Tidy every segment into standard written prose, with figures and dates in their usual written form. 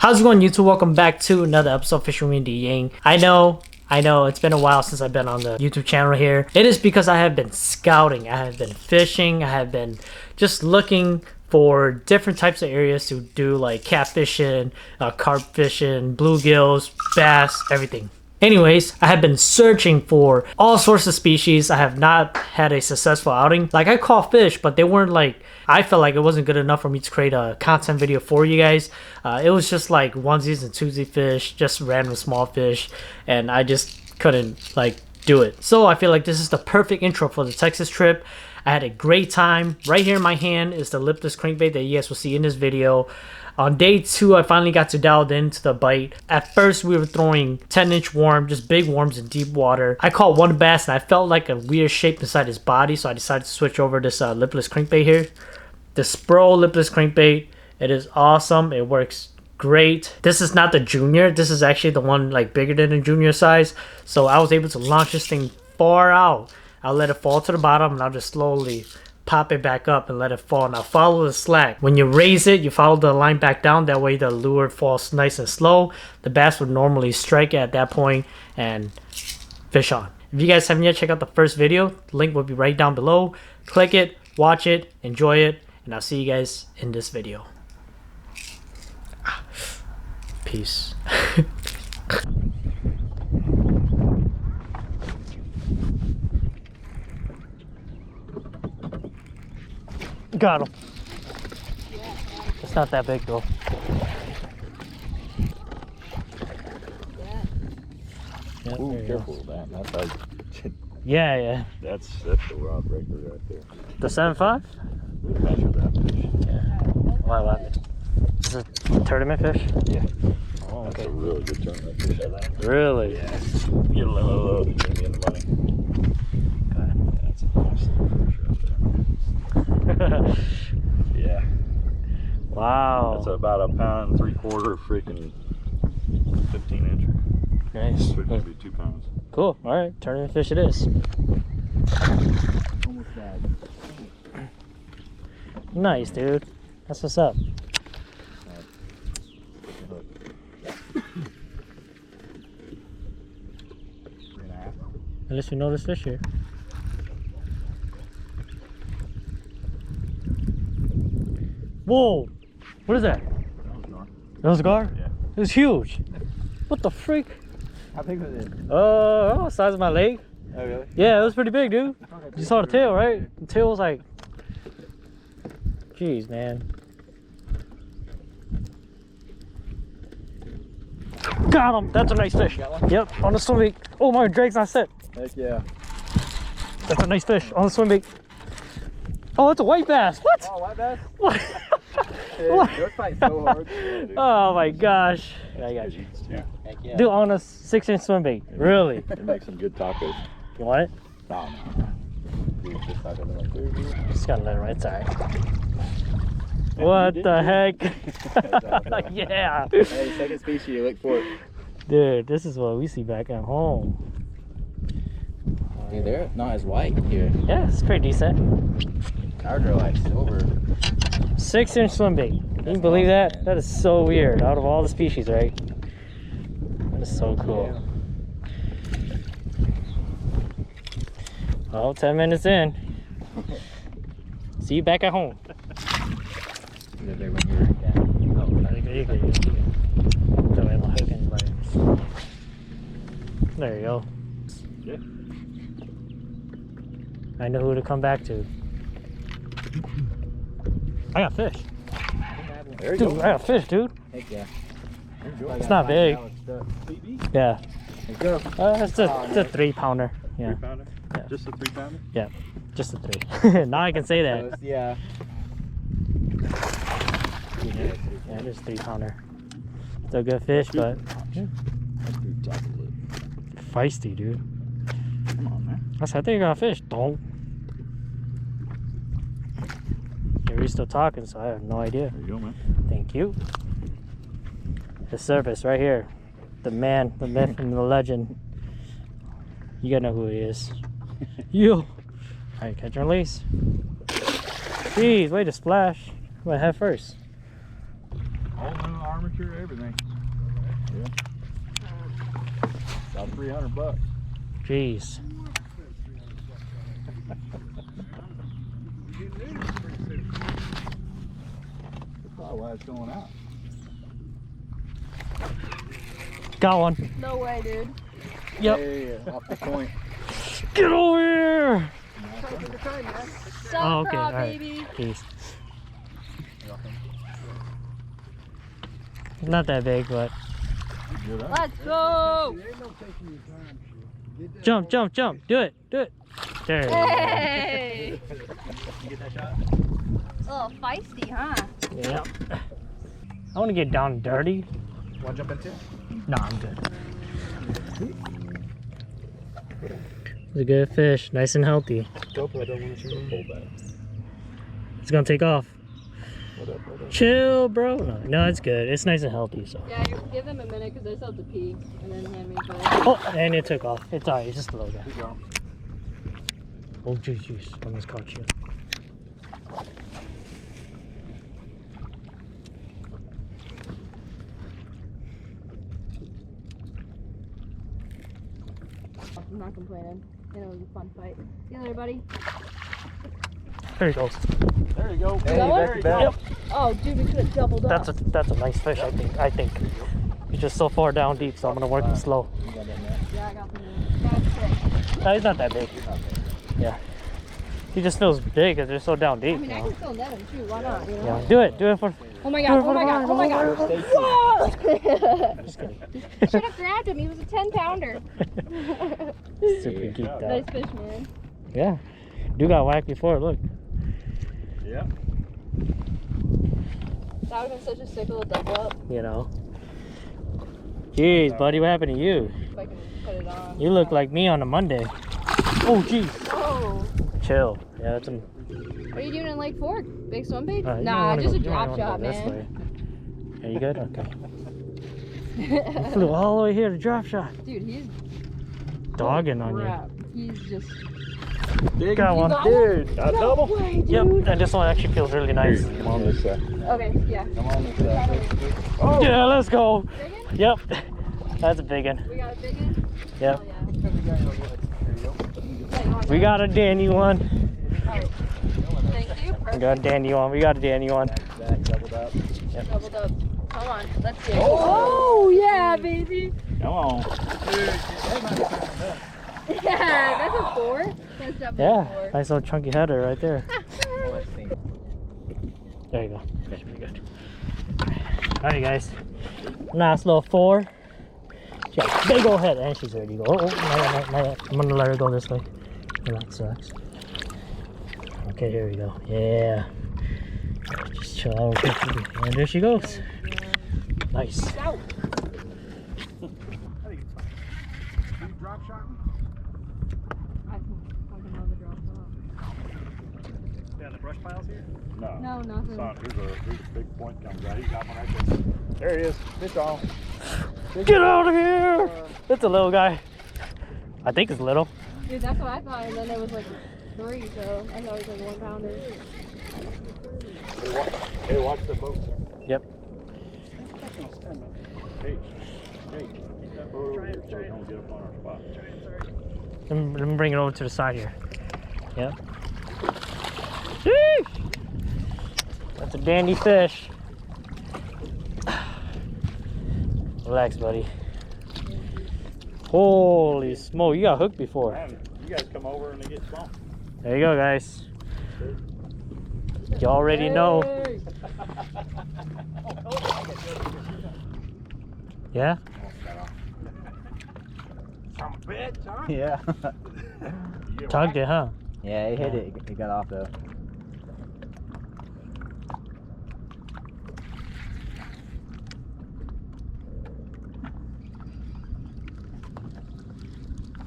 How's it going, YouTube? Welcome back to another episode of Fishing with DYang. I know it's been a while since I've been on the YouTube channel here. It is because I have been scouting, I have been fishing, I have been just looking for different types of areas to do, like catfishing, carp fishing, bluegills, bass, everything. Anyways, I have been searching for all sorts of species. I have not had a successful outing. Like, I caught fish, but they weren't like, I felt like it wasn't good enough for me to create a content video for you guys. It was just like onesies and twosies fish, just random small fish, and I just couldn't like do it. So I feel like this is the perfect intro for the Texas trip. I had a great time. Right here in my hand is the lipless crankbait that you guys will see in this video. On day 2, I finally got to dial into the bite. At first, we were throwing 10-inch worm, just big worms in deep water. I caught one bass, and I felt like a weird shape inside his body, so I decided to switch over this lipless crankbait here. The Spro lipless crankbait. It is awesome. It works great. This is not the junior. This is actually the one like bigger than the junior size. So I was able to launch this thing far out. I'll let it fall to the bottom, and I'll just slowly pop it back up and let it fall. Now follow the slack. When you raise it, you follow the line back down. That way the lure falls nice and slow. The bass would normally strike at that point and fish on. If you guys haven't yet checked out the first video, the link will be right down below. Click it, watch it, enjoy it, and I'll see you guys in this video. Peace. Got him. It's not that big though. Yep, ooh, careful with that. That's like, yeah. That's the rod breaker right there. The 7.5? Measure that fish. Yeah. Why love it? Is it a tournament fish? Yeah. Oh, that's a really good tournament fish. Really? Yeah. Get a limit of those, you're gonna be in the money. Okay. Yeah, that's a nice little fish right there. Yeah. Wow. That's about 1.75 pounds, freaking 15-incher. Nice. So it could be 2 pounds. Cool. All right, tournament fish it is. Almost bad. Nice, dude. That's what's up. At least we know this fish here. Whoa! What is that? That was a gar? Yeah. It was huge. What the freak? How big was it? Size of my leg. Oh, really? Yeah, it was pretty big, dude. You saw the tail, right? The tail was like, jeez, man. Got him. That's a nice fish. Yep, on the swim bait. Oh, my drag's not set. Heck yeah. That's a nice fish on the swim bait. Oh, it's a white bass. What? Oh, white bass? What? What? They're fighting so hard. Oh my gosh. I got you. Yeah. Heck yeah. Dude, on a 6-inch swim bait. Really? It makes some good tacos. You want it? No. Dude, just taco them up there, dude. Just gotta let it right side. What the heck? Yeah. Hey, second species, look for it. Dude, this is what we see back at home. Dude, they're not as white here. Yeah, it's pretty decent. Ours are like silver. 6-inch swim bait. Can you believe that? That is so weird. Out of all the species, right? That is so cool. Well, 10 minutes in. See you back at home. They're there when you're down. Oh, you good. There you go. Yeah. I know who to come back to. I got fish. There you Dude, go. I got fish, dude. Heck yeah. It's not big. Yeah. Let's go. It's a 3-pounder. Yeah. 3-pounder? Yeah. Just a 3-pounder? Yeah. Just a 3. Now I can say that. Yeah. Yeah, just 3-pounder. Still good fish, but feisty, dude. Come on, man. I think I got fish. Don't. You're still talking, so I have no idea. There you go, man. Thank you. The surface right here. The man, the myth, and the legend. You gotta know who he is. You. Alright, catch and release. Jeez, way to splash. Went head first. Whole new arm armature, everything. Yeah. About $300. Jeez. That's probably why it's going out. Got one. No way, dude. Yep. Yeah, off the point. Get over here. Sup, Okay. All right. baby. Peace. Not that big, but Good, huh? Let's go. jump, jump, jump. Do it, do it. There you go. Hey. You get that shot? A little feisty, huh? Yeah. I want to get down and dirty. Want to jump into it? No, I'm good. It's a good fish, nice and healthy. GoPro don't want to pull back. It's gonna take off. What up, what up? Chill, bro. No, it's good. It's nice and healthy. So. Yeah, give them a minute because I still have to pee and then hand me the Oh, and it took off. It's alright. It's just a little guy. Keep going. Oh, jeez. Almost caught you. I'm not complaining. It was a fun fight. See you later, buddy. There he goes. There you go. Hey, there you go. Yep. Oh, dude, we could have doubled up. That's a nice fish. I think. He's just so far down deep, so I'm gonna work him slow. You got that net? Yeah, I got the name. That's sick. No, he's not that big. Yeah. He just feels big because they're so down I deep. mean, You I know? can still net him too. Why not? You know? Yeah. Do it. Do it for. Oh my god! Oh my god! Oh my god! Whoa! Just kidding. Should have grabbed him. He was a 10-pounder. Super geeked out. Nice fish, man. Yeah. Dude got whacked before. Look. Yeah. That would have been such a sick little double up You know. Jeez, buddy, what happened to you? if I can put it on. You look like me on a Monday. Oh, jeez. Oh. Chill. Yeah, that's a. What are you doing in Lake Fork? Big swim bait? You Nah, wanna just go- a you wanna drop go shot, this man. way. Are you good? Okay. You flew all the way here to drop shot. Dude, he's Dogging on you. crap. He's just. Big Got one. Dude, got a No double. way, dude. Yep, and this one actually feels really nice. Come on this side. Okay, yeah. Come on this side. Oh! Yeah, let's go. Big one? Yep. That's a big one. We got a big one? Yep. Oh, yeah. There you go. Yeah, you want We that? got a Danny one. Alright. Thank you. We Perfect. got a Danny one. We got a Danny one. Back, doubled up. Doubled up. Come on, let's get it. Oh. Oh, yeah, baby. Come on. Yeah, that's a 4. That's definitely a Yeah, 4. nice little chunky header right there. There you go. That's pretty good. Alright, guys. Nice little 4. She got a big old head, and she's ready to go. Oh, no. I'm gonna let her go this way. Oh, that sucks. Okay, here we go. Yeah. Just chill out. And there she goes. Nice. Out. Drop shot? I fucking love the drop shot. Yeah, the brush piles here? No. No, nothing. Son, here's a big point comes out. He's got one right there. There he is. Fish on. Get out of here! It's a little guy. I think it's little. Dude, that's what I thought, and then there was like 3, so I thought it was like 1 pounder. Hey, watch the boat. Yep. Hey, keep that boat over here so it don't get up on our spot. Let me bring it over to the side here. Yep. Sheesh! That's a dandy fish. Relax, buddy. Holy smoke, you got hooked before. Man, you guys come over and they get swamped. There you go, guys. You already know. Hey! Yeah? Some bitch, huh? Yeah. Tugged it, huh? Yeah, it hit it. It got off though.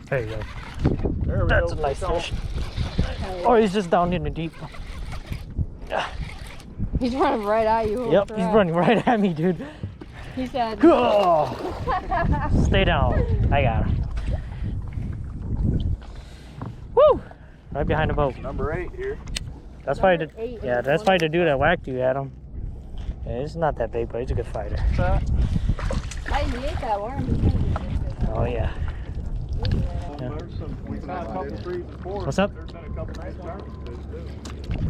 There you go. There we That's go. a nice Fish on. fish. Oh, he's just down in the deep. He's running right at you. Yep, he's running right at me, dude. He said, Oh, stay down. I got him. Woo! Right behind the boat. Number 8 here. That's why Number the 8 yeah, is that's the why the dude that whacked you, Adam. Yeah, he's not that big, but he's a good fighter. Hey, he ate that worm. Oh yeah. We found a couple threes and fours. What's up? There's been a couple nice targets.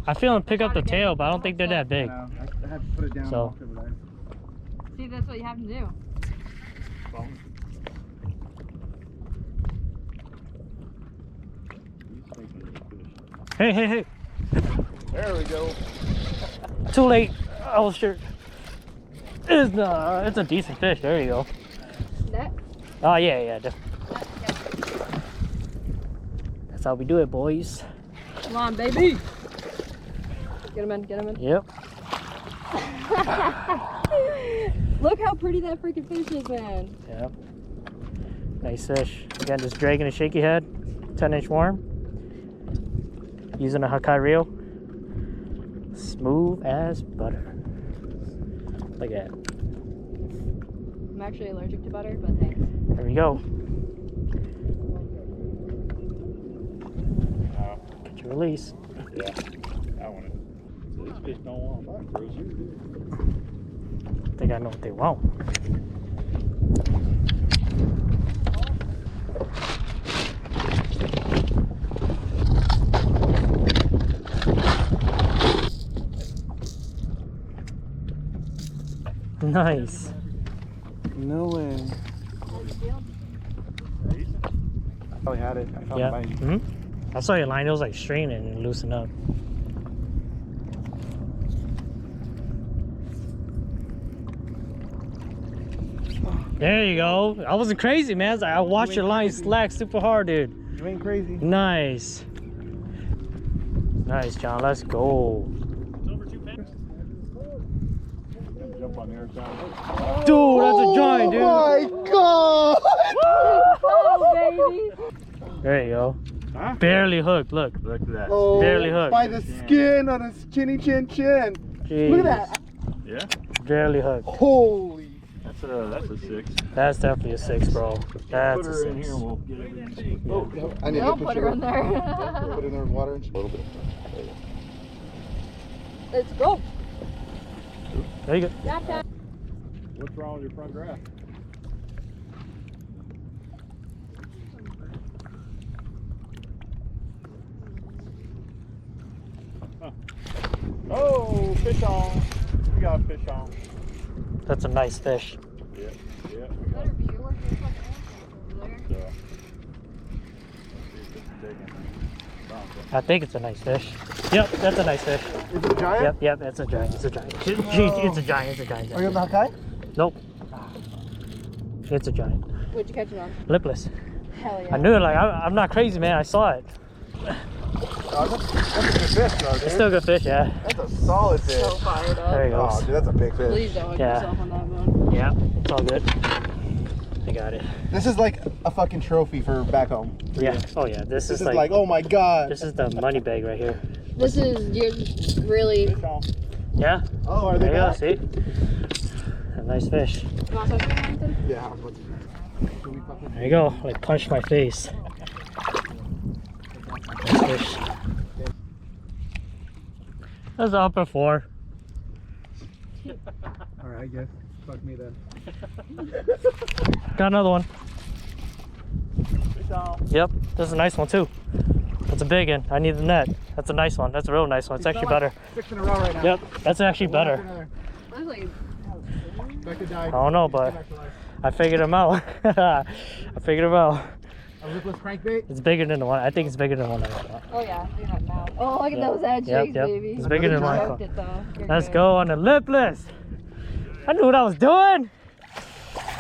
I feel him pick up the tail, but I don't think they're that big. I had to put it down. So. See, that's what you have to do. Hey, hey, hey. There we go. Too late. I was sure. It's a decent fish. There you go. That? Oh, yeah, yeah. That's how we do it, boys. Come on, baby. Get him in, get him in. Yep. Look how pretty that freaking fish is, man. Yep. Nice fish. Again, just dragging a shaky head. 10-inch worm. Using a Hakai reel. Smooth as butter. Look at that. I'm actually allergic to butter, but thanks. There we go. Get your release. Yeah, I want it. This fish don't want my cruiser. I think I know what they want. Nice. No way. Oh, he had it. I found Yeah. mine. I saw your line. It was like straining and loosen up. There you go. I wasn't crazy, man. I watched your line slack super hard, dude. You ain't crazy. Nice. Nice, John. Let's go. Jump on the other side. Dude, that's a giant, dude. Oh my god! Oh, baby. There you go. Huh? Barely hooked. Look. Look at that. Oh, Barely hooked. by the skin on his chinny chin chin. Jeez. Look at that. Yeah, Barely hooked. Holy. that's a 6. That's definitely a 6, bro. That's Put a her in 6. here and we'll get everything. Oh, I need Don't to put her in there. Put it in there with water and a little bit. Let's go. There you go. Tap, tap. What's wrong with your front grass? Huh. Oh, fish on. We got a fish on. That's a nice fish. Yeah, we got Better be your work over there. I think it's a nice fish. Yep, that's a nice fish. Is it a giant? Yep, yep, it's a giant. It's a giant. Jeez, it's a giant. It's a giant. Are you on the Hakai? Nope. It's a giant. What'd you catch it on? Lipless. Hell yeah. I knew it. Like I'm not crazy, man. I saw it. Oh, that's a good fish, though, dude. It's still a good fish, yeah. That's a solid fish. So fired up. There he Oh, goes. dude, that's a big fish. Please don't hook Yeah. yourself on that one. Yeah, it's all good. I got it. This is like a fucking trophy for back home. Yeah. Oh yeah. This This is is like, oh my god. this is the money bag right here. This is, you're really, fish on. Yeah. Oh, are they There you go. back? See. A nice fish. you want something, Hamilton? Yeah. Should we fucking... There you go. Like punch my face. Nice fish. That's up at 4. Alright, I guess. Fuck me then. Got another one. Fish on. Yep. That's a nice one too. That's a big one. I need the net. That's a nice one. That's a real nice one. It's actually better. 6 in a row right now. Yep. That's actually better. I was like, Back to die. I don't know, but I figured him out. I figured him out. A lipless crankbait? It's bigger than the one. I think it's bigger than the one I got. oh yeah, look at that mouth. Oh, look at Yep. those edge Yep, jigs, yep. baby. It's bigger than You mine. choked it, though. You're Let's good. go on the lipless. I knew what I was doing.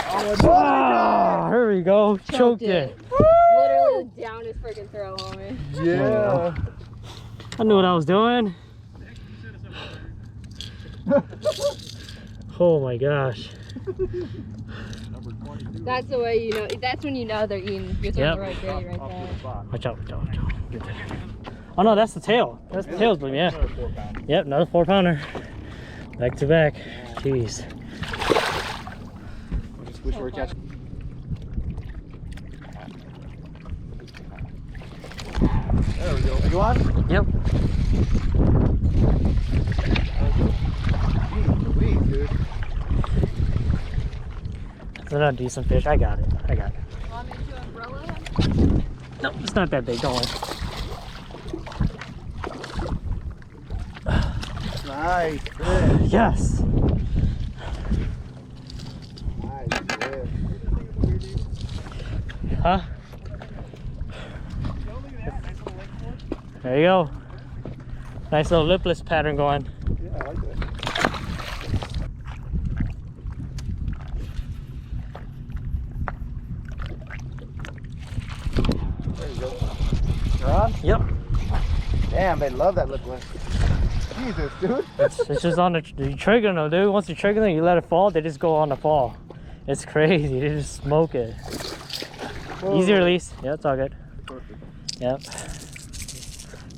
Oh, here we go. Choked it. Literally down his freaking throat, homie. Yeah. I knew what I was doing. Oh my gosh. Number 22. That's the way you know. That's when you know they're eating. You're throwing Yep. the right bait right Off to there. the spot. Watch out, watch out, watch out. Get that. Oh no, that's the tail. That's the tail's bleeding, yeah. Another 4-pounder. Yep, another 4-pounder. Back to back. Jeez. Just wish we were catching. There we go. You on? Yep. Jeez Louise, dude. It's a decent fish. I got it. Want me to umbrella him? No, it's not that big. Don't worry. Nice fish. Yes. Nice fish. Huh? There you go. Nice little lipless pattern going. Yeah, I like that. There you go. You're on? Yep. Damn, they love that lipless. Jesus, dude. It's just on the you trigger them, dude. Once you trigger them, you let it fall, they just go on the fall. It's crazy. They just smoke it. Whoa. Easy release. Yeah, it's all good. Perfect. Yep.